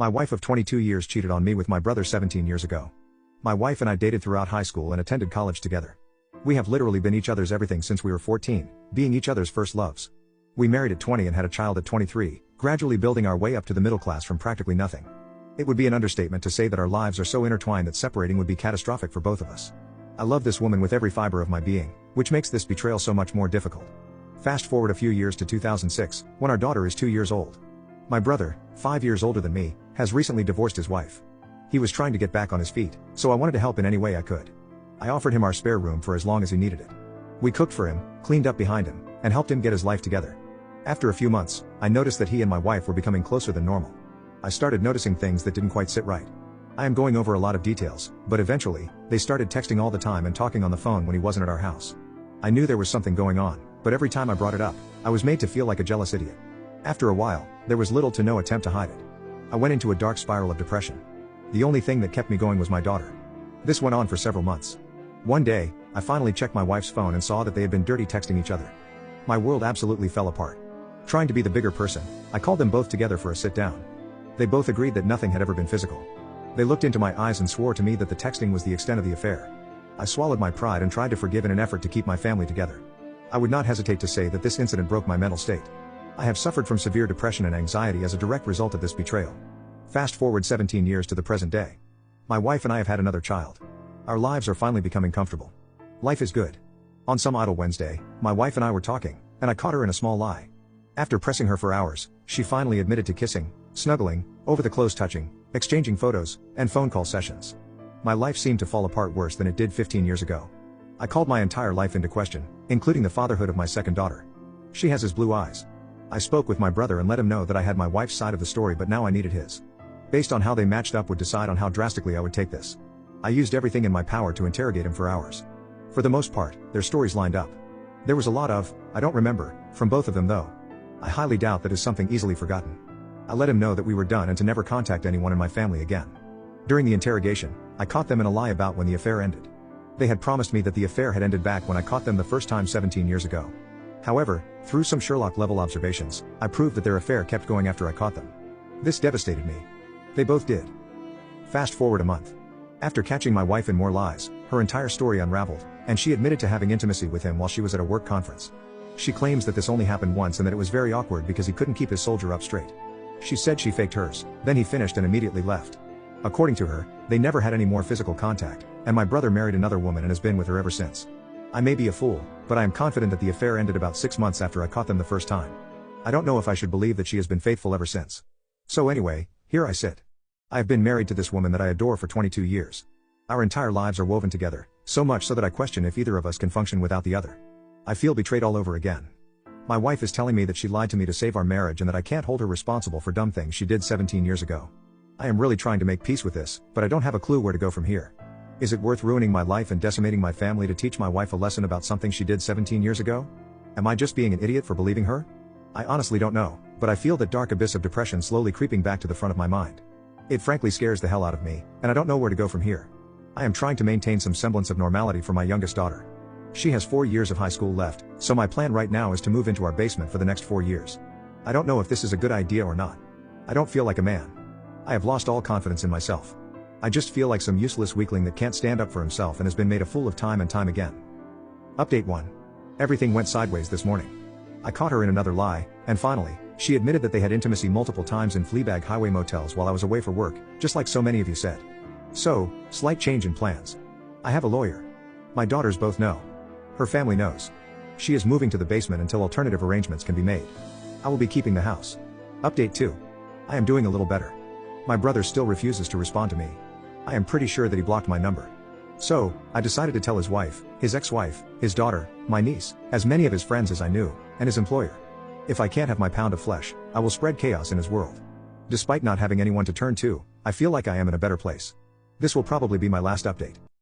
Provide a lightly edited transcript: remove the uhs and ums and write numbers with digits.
My wife of 22 years cheated on me with my brother 17 years ago. My wife and I dated throughout high school and attended college together. We have literally been each other's everything since we were 14, being each other's first loves. We married at 20 and had a child at 23, gradually building our way up to the middle class from practically nothing. It would be an understatement to say that our lives are so intertwined that separating would be catastrophic for both of us. I love this woman with every fiber of my being, which makes this betrayal so much more difficult. Fast forward a few years to 2006, when our daughter is 2 years old. My brother, 5 years older than me, has recently divorced his wife. He was trying to get back on his feet, so I wanted to help in any way I could. I offered him our spare room for as long as he needed it. We cooked for him, cleaned up behind him, and helped him get his life together. After a few months, I noticed that he and my wife were becoming closer than normal. I started noticing things that didn't quite sit right. I am going over a lot of details, but eventually, they started texting all the time and talking on the phone when he wasn't at our house. I knew there was something going on, but every time I brought it up, I was made to feel like a jealous idiot. After a while, there was little to no attempt to hide it. I went into a dark spiral of depression. The only thing that kept me going was my daughter. This went on for several months. One day, I finally checked my wife's phone and saw that they had been dirty texting each other. My world absolutely fell apart. Trying to be the bigger person, I called them both together for a sit-down. They both agreed that nothing had ever been physical. They looked into my eyes and swore to me that the texting was the extent of the affair. I swallowed my pride and tried to forgive in an effort to keep my family together. I would not hesitate to say that this incident broke my mental state. I have suffered from severe depression and anxiety as a direct result of this betrayal. Fast forward 17 years to the present day. My wife and I have had another child. Our lives are finally becoming comfortable. Life is good. On some idle Wednesday, my wife and I were talking, and I caught her in a small lie. After pressing her for hours, she finally admitted to kissing, snuggling, over-the-clothes touching, exchanging photos, and phone call sessions. My life seemed to fall apart worse than it did 15 years ago. I called my entire life into question, including the fatherhood of my second daughter. She has his blue eyes. I spoke with my brother and let him know that I had my wife's side of the story, but now I needed his. Based on how they matched up would decide on how drastically I would take this. I used everything in my power to interrogate him for hours. For the most part, their stories lined up. There was a lot of, I don't remember, from both of them though. I highly doubt that is something easily forgotten. I let him know that we were done and to never contact anyone in my family again. During the interrogation, I caught them in a lie about when the affair ended. They had promised me that the affair had ended back when I caught them the first time 17 years ago. However, through some Sherlock-level observations, I proved that their affair kept going after I caught them. This devastated me. They both did. Fast forward a month. After catching my wife in more lies, her entire story unraveled, and she admitted to having intimacy with him while she was at a work conference. She claims that this only happened once and that it was very awkward because he couldn't keep his soldier up straight. She said she faked hers, then he finished and immediately left. According to her, they never had any more physical contact, and my brother married another woman and has been with her ever since. I may be a fool, but I am confident that the affair ended about 6 months after I caught them the first time. I don't know if I should believe that she has been faithful ever since. So anyway, here I sit. I have been married to this woman that I adore for 22 years. Our entire lives are woven together, so much so that I question if either of us can function without the other. I feel betrayed all over again. My wife is telling me that she lied to me to save our marriage and that I can't hold her responsible for dumb things she did 17 years ago. I am really trying to make peace with this, but I don't have a clue where to go from here. Is it worth ruining my life and decimating my family to teach my wife a lesson about something she did 17 years ago? Am I just being an idiot for believing her? I honestly don't know, but I feel that dark abyss of depression slowly creeping back to the front of my mind. It frankly scares the hell out of me, and I don't know where to go from here. I am trying to maintain some semblance of normality for my youngest daughter. She has 4 years of high school left, so my plan right now is to move into our basement for the next 4 years. I don't know if this is a good idea or not. I don't feel like a man. I have lost all confidence in myself. I just feel like some useless weakling that can't stand up for himself and has been made a fool of time and time again. Update 1. Everything went sideways this morning. I caught her in another lie, and finally, she admitted that they had intimacy multiple times in Fleabag highway motels while I was away for work, just like so many of you said. So, slight change in plans. I have a lawyer. My daughters both know. Her family knows. She is moving to the basement until alternative arrangements can be made. I will be keeping the house. Update 2. I am doing a little better. My brother still refuses to respond to me. I am pretty sure that he blocked my number. So, I decided to tell his wife, his ex-wife, his daughter, my niece, as many of his friends as I knew, and his employer. If I can't have my pound of flesh, I will spread chaos in his world. Despite not having anyone to turn to, I feel like I am in a better place. This will probably be my last update.